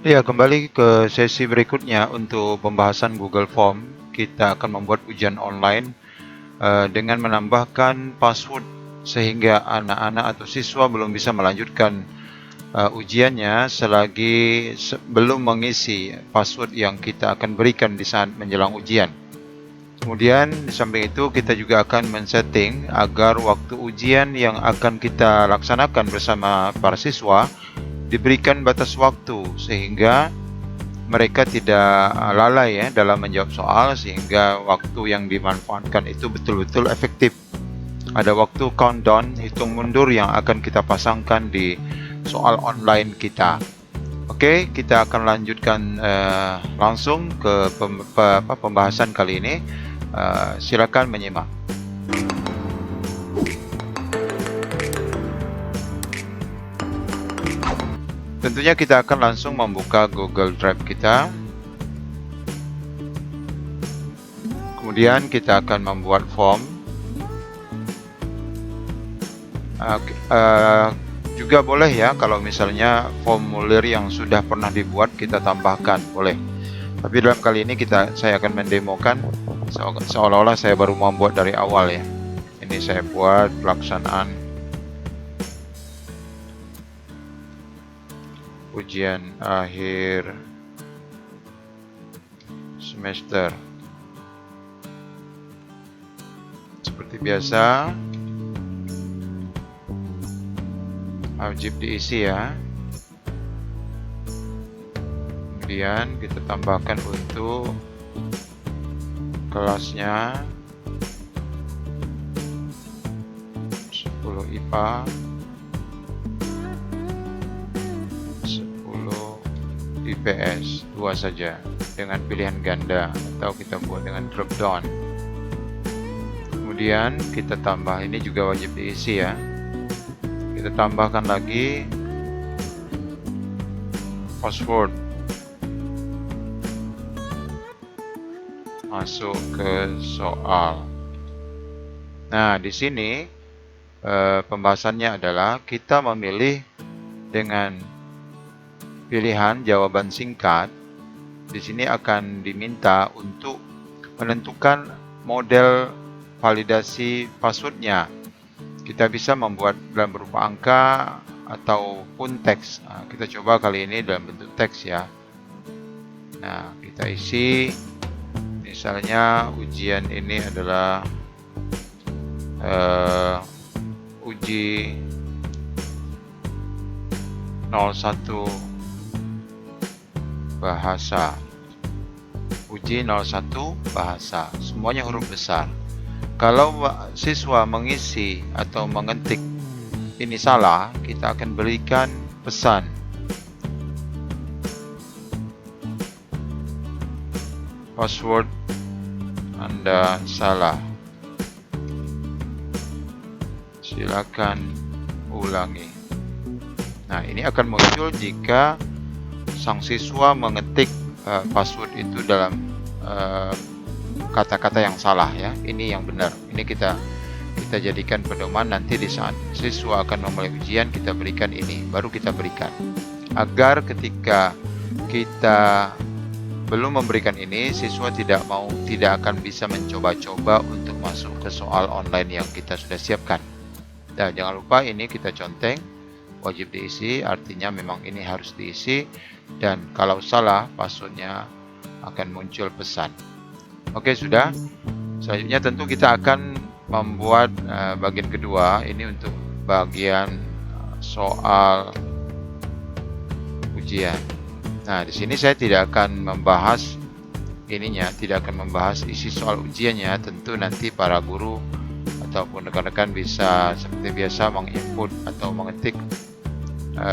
Ya, kembali ke sesi berikutnya untuk pembahasan Google Form. Kita akan membuat ujian online dengan menambahkan password sehingga anak-anak atau siswa belum bisa melanjutkan ujiannya selagi belum mengisi password yang kita akan berikan di saat menjelang ujian. Kemudian di samping itu kita juga akan men-setting agar waktu ujian yang akan kita laksanakan bersama para siswa diberikan batas waktu sehingga mereka tidak lalai ya dalam menjawab soal, sehingga waktu yang dimanfaatkan itu betul-betul efektif. Ada waktu countdown, hitung mundur yang akan kita pasangkan di soal online kita. Oke, kita akan lanjutkan langsung ke pembahasan kali ini. Silakan menyimak. Tentunya kita akan langsung membuka Google Drive kita. Kemudian kita akan membuat form. Juga boleh ya, kalau misalnya formulir yang sudah pernah dibuat kita tambahkan, boleh. Tapi dalam kali ini saya akan mendemokan seolah-olah saya baru membuat dari awal ya. Ini saya buat pelaksanaan ujian akhir semester. Seperti biasa, wajib diisi ya. Kemudian kita tambahkan untuk kelasnya 10 IPA, 10 IPS, 2 saja dengan pilihan ganda atau kita buat dengan drop down. Kemudian kita tambah, ini juga wajib diisi ya. Kita tambahkan lagi password, masuk ke soal. Nah, di sini pembahasannya adalah kita memilih dengan pilihan jawaban singkat. Di sini akan diminta untuk menentukan model validasi passwordnya. Kita bisa membuat dalam berupa angka ataupun teks. Nah, kita coba kali ini dalam bentuk teks ya. Nah, kita isi. Misalnya ujian ini adalah uji 01 bahasa. Uji 01 bahasa, semuanya huruf besar. Kalau siswa mengisi atau mengetik ini salah, kita akan berikan pesan. Password Anda salah. Silakan ulangi. Nah, ini akan muncul jika sang siswa mengetik password itu dalam kata-kata yang salah ya. Ini yang benar. Ini kita jadikan pedoman, nanti di saat siswa akan memulai ujian kita berikan ini, baru kita berikan. Agar ketika kita belum memberikan ini, siswa tidak akan bisa mencoba-coba untuk masuk ke soal online yang kita sudah siapkan. Dan jangan lupa ini kita conteng, wajib diisi, artinya memang ini harus diisi, dan kalau salah passwordnya akan muncul pesan. Oke, sudah. Selanjutnya tentu kita akan membuat bagian kedua, ini untuk bagian soal ujian. Nah, di sini saya tidak akan membahas tidak akan membahas isi soal ujiannya. Tentu nanti para guru ataupun rekan-rekan bisa seperti biasa menginput atau mengetik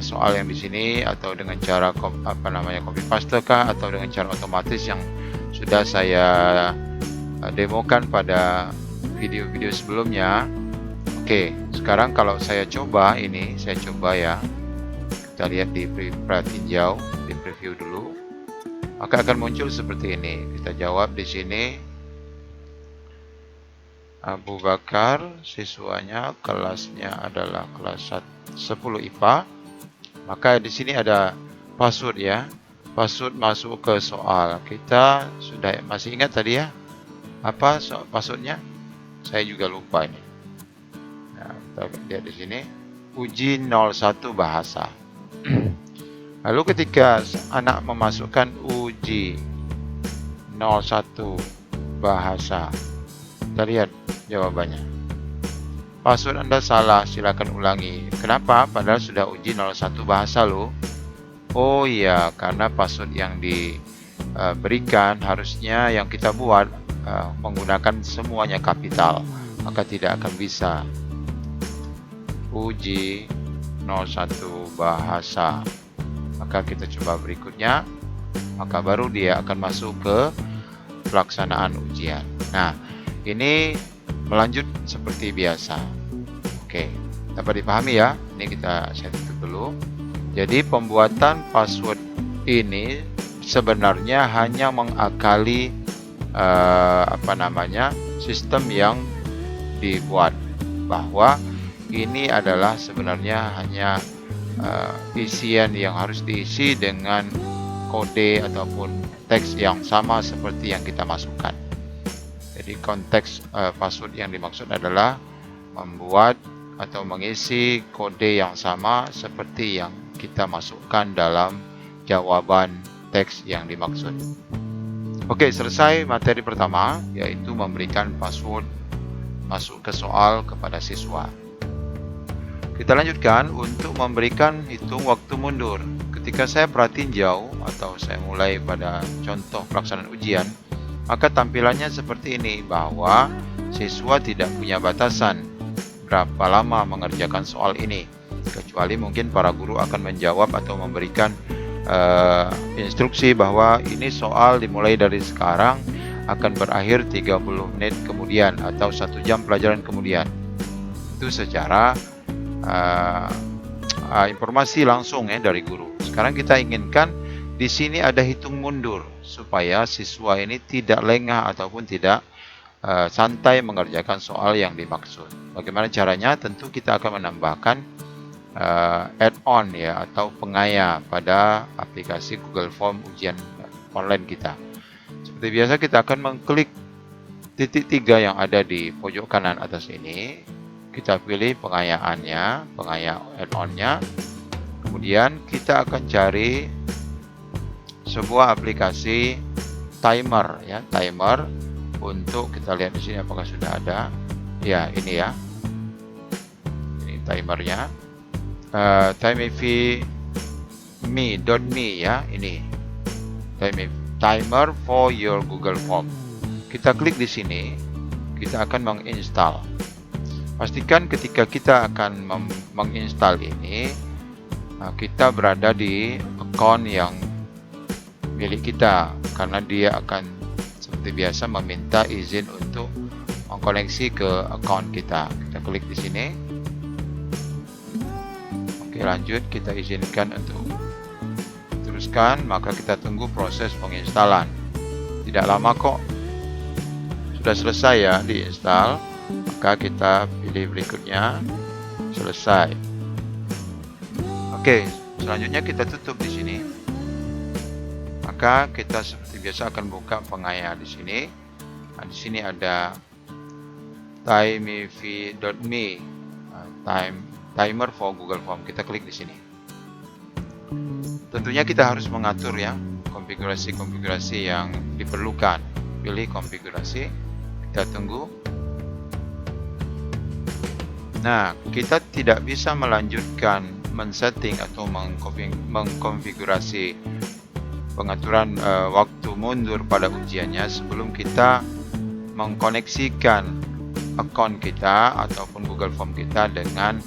soal yang di sini, atau dengan cara copy paste kah, atau dengan cara otomatis yang sudah saya demokan pada video-video sebelumnya. Oke, sekarang kalau saya coba ini, ya. Kita lihat di tinjau, di preview dulu. Maka akan muncul seperti ini. Kita jawab di sini. Abu Bakar, siswanya kelasnya adalah kelas 10 IPA. Maka di sini ada password ya. Password masuk ke soal. Kita sudah masih ingat tadi ya? Apa passwordnya? Saya juga lupa ini. Nah, kita lihat di sini. Uji 01 bahasa. Lalu ketika anak memasukkan uji 01 bahasa, kita lihat jawabannya. Password Anda salah, silakan ulangi. Kenapa? Padahal sudah uji 01 bahasa loh. Oh iya, karena password yang diberikan harusnya yang kita buat menggunakan semuanya kapital, maka tidak akan bisa. Uji 01 bahasa. Maka kita coba berikutnya, maka baru dia akan masuk ke pelaksanaan ujian. Nah, ini melanjut seperti biasa. Oke, dapat dipahami ya? Ini saya tutup dulu. Jadi pembuatan password ini sebenarnya hanya mengakali sistem yang dibuat, bahwa ini adalah sebenarnya hanya isian yang harus diisi dengan kode ataupun teks yang sama seperti yang kita masukkan. Jadi konteks password yang dimaksud adalah membuat atau mengisi kode yang sama seperti yang kita masukkan dalam jawaban teks yang dimaksud. Oke, selesai materi pertama, yaitu memberikan password masuk ke soal kepada siswa. Kita lanjutkan untuk memberikan hitung waktu mundur. Ketika saya perhatiin jauh atau saya mulai pada contoh pelaksanaan ujian, maka tampilannya seperti ini, bahwa siswa tidak punya batasan berapa lama mengerjakan soal ini, kecuali mungkin para guru akan menjawab atau memberikan instruksi bahwa ini soal dimulai dari sekarang akan berakhir 30 menit kemudian atau 1 jam pelajaran kemudian. Itu secara informasi langsung ya dari guru. Sekarang kita inginkan di sini ada hitung mundur supaya siswa ini tidak lengah ataupun tidak santai mengerjakan soal yang dimaksud. Bagaimana caranya? Tentu kita akan menambahkan add-on ya atau pengaya pada aplikasi Google Form ujian online kita. Seperti biasa kita akan mengklik titik 3 yang ada di pojok kanan atas ini. Kita pilih pengayaannya, pengaya add-onnya. Kemudian kita akan cari sebuah aplikasi timer ya, timer untuk kita lihat di sini apakah sudah ada. Ya, ini ya. Ini timernya. timefy.me ya, ini. Timer for your Google Form. Kita klik di sini, kita akan menginstal. Pastikan ketika kita akan menginstal ini, kita berada di akun yang milik kita, karena dia akan seperti biasa meminta izin untuk mengkoneksi ke akun kita. Kita klik di sini. Oke, lanjut, kita izinkan untuk teruskan, maka kita tunggu proses penginstalan. Tidak lama kok, sudah selesai ya diinstal. Maka kita pilih berikutnya, selesai. Oke, selanjutnya kita tutup di sini. Maka kita seperti biasa akan buka pengaya di sini. Nah, di sini ada timefy.me, timer for Google Form. Kita klik di sini. Tentunya kita harus mengatur ya konfigurasi-konfigurasi yang diperlukan. Pilih konfigurasi, kita tunggu. Nah, kita tidak bisa melanjutkan men-setting atau mengkonfigurasi pengaturan waktu mundur pada ujiannya sebelum kita mengkoneksikan akun kita ataupun Google Form kita dengan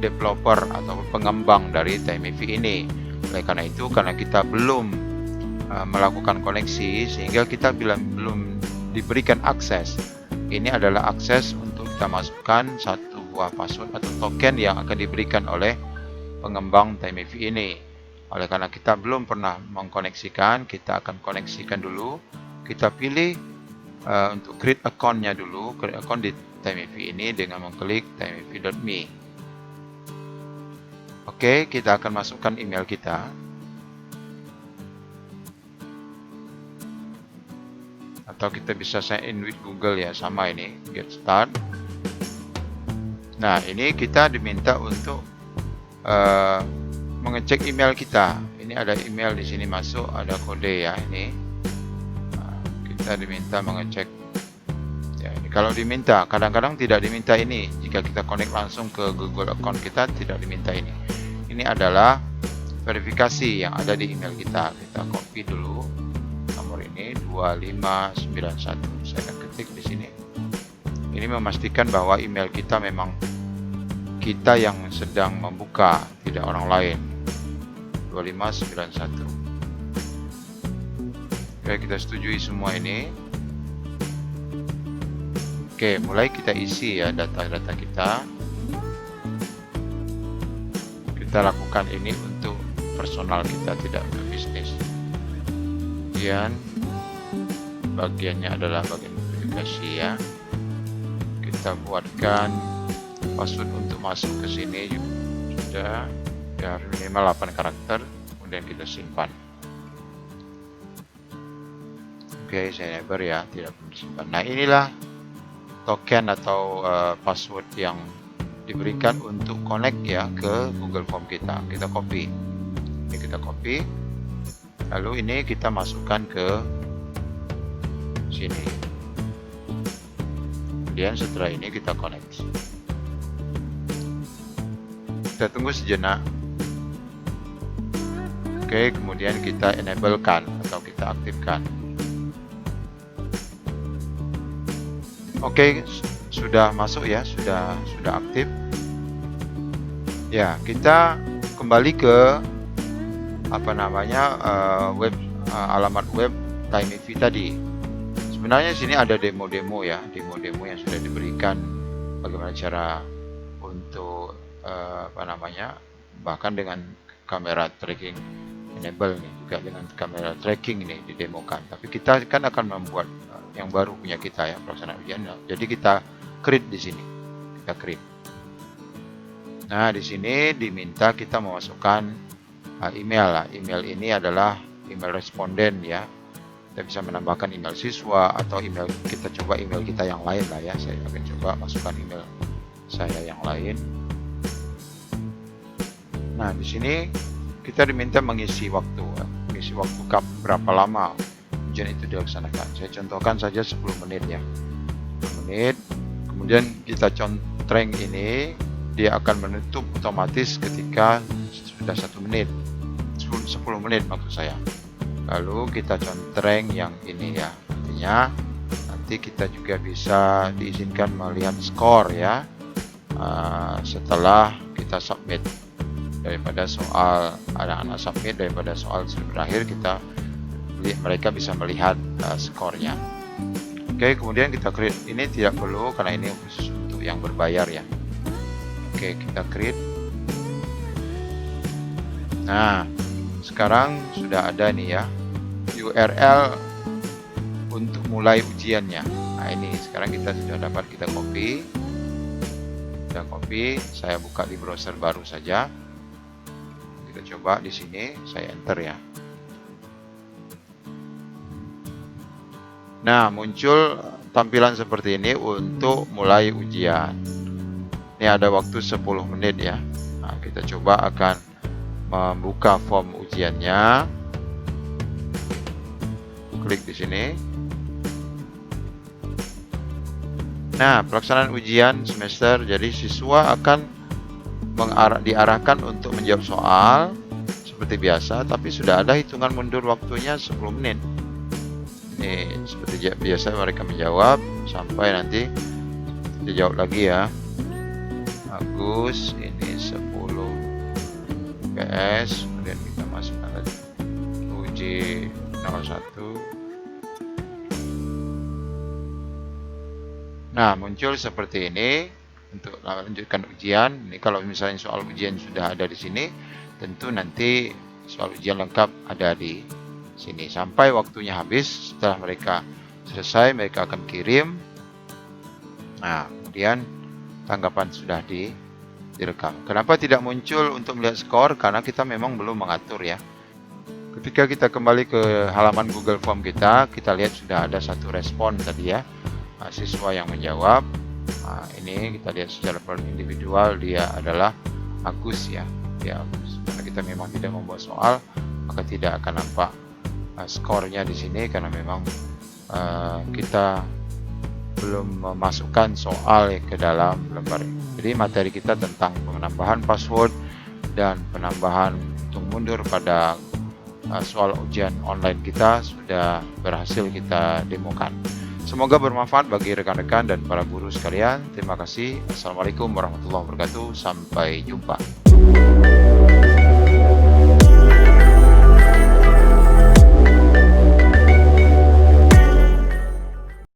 developer atau pengembang dari timefy ini. Oleh karena itu, karena kita belum melakukan koneksi, sehingga kita belum diberikan akses. Ini adalah akses untuk kita masukkan satu buah password atau token yang akan diberikan oleh pengembang timefy ini. Oleh karena kita belum pernah mengkoneksikan, kita akan koneksikan dulu. Kita pilih untuk create account-nya dulu, create account di timefy ini dengan mengklik timefy.me. Oke, kita akan masukkan email kita. atau kita bisa sign in with Google ya, sama ini get start. Nah, ini kita diminta untuk mengecek email kita. Ini ada email di sini masuk, ada kode ya ini. Kita diminta mengecek. Ya, ini kalau diminta, kadang-kadang tidak diminta ini. Jika kita connect langsung ke Google account kita, tidak diminta ini. Ini adalah verifikasi yang ada di email kita. Kita copy dulu nomor ini 2591. Saya akan ketik di sini. Ini memastikan bahwa email kita memang kita yang sedang membuka, tidak orang lain. 2591. Oke, kita setujui semua ini. Oke, mulai kita isi ya data-data kita. Kita lakukan ini untuk personal kita, tidak untuk bisnis. Kemudian bagiannya adalah bagian verifikasi ya. Kita buatkan password untuk masuk ke sini sudah ya, minimal 8 karakter, kemudian kita simpan. Oke, saya never ya, tidak perlu simpan. Nah, inilah token atau password yang diberikan untuk connect ya ke Google Form kita. Kita copy. Ini kita copy. Lalu ini kita masukkan ke sini. Kemudian setelah ini kita connect. Kita tunggu sejenak. Oke, kemudian kita enablekan atau kita aktifkan. Oke, sudah masuk ya, sudah aktif. Ya, kita kembali ke alamat web TimeEV tadi. Sebenarnya sini ada demo-demo ya, demo-demo yang sudah diberikan bagaimana cara untuk bahkan dengan kamera tracking enable nih, juga dengan kamera tracking ini didemokan. Tapi kita kan akan membuat yang baru punya kita ya, pelaksanaan ujian. Jadi kita create di sini. Kita create. Nah, di sini diminta kita memasukkan email lah. Email ini adalah email responden ya. Kita bisa menambahkan email siswa atau email, kita coba email kita yang lain lah ya. Saya akan coba masukkan email saya yang lain. Nah, di sini kita diminta mengisi waktu berapa lama ujian itu dilaksanakan. Saya contohkan saja 10 menit ya. 10 menit. Kemudian kita contreng ini, dia akan menutup otomatis ketika sudah 1 menit. 10 menit maksud saya. Lalu kita contreng yang ini ya. Artinya nanti kita juga bisa diizinkan melihat skor ya. Setelah kita submit. Daripada soal anak-anak submit, daripada soal berakhir, mereka bisa melihat skornya. Oke, kemudian kita create. Ini tidak perlu karena ini khusus untuk yang berbayar ya. Oke, kita create. Nah, sekarang sudah ada nih ya URL untuk mulai ujiannya. Nah, ini sekarang kita sudah dapat, kita copy. Saya buka di browser baru saja. Kita coba di sini, saya enter ya. Nah, muncul tampilan seperti ini untuk mulai ujian. Ini ada waktu 10 menit ya. Nah, kita coba akan membuka form ujiannya. Klik di sini. Nah, pelaksanaan ujian semester, jadi siswa akan diarahkan untuk menjawab soal seperti biasa, tapi sudah ada hitungan mundur waktunya 10 menit. Ini seperti biasa mereka menjawab sampai nanti dijawab lagi ya. Agus ini 10 PS, kemudian kita masukkan lagi uji 01. Nah, muncul seperti ini untuk melanjutkan ujian. Ini kalau misalnya soal ujian sudah ada di sini, tentu nanti soal ujian lengkap ada di sini sampai waktunya habis. Setelah mereka selesai, mereka akan kirim. Nah, kemudian tanggapan sudah direkam. Kenapa tidak muncul untuk melihat skor? Karena kita memang belum mengatur ya. Ketika kita kembali ke halaman Google Form kita lihat sudah ada satu respon tadi ya, siswa yang menjawab. Ini kita lihat secara individual, dia adalah Agus ya, Agus. Karena kita memang tidak membuat soal, maka tidak akan nampak skornya di sini karena memang kita belum memasukkan soal ke dalam lembar ini. Jadi materi kita tentang penambahan password dan penambahan hitung mundur pada soal ujian online kita sudah berhasil kita demokan. Semoga bermanfaat bagi rekan-rekan dan para guru sekalian. Terima kasih. Assalamualaikum warahmatullahi wabarakatuh. Sampai jumpa.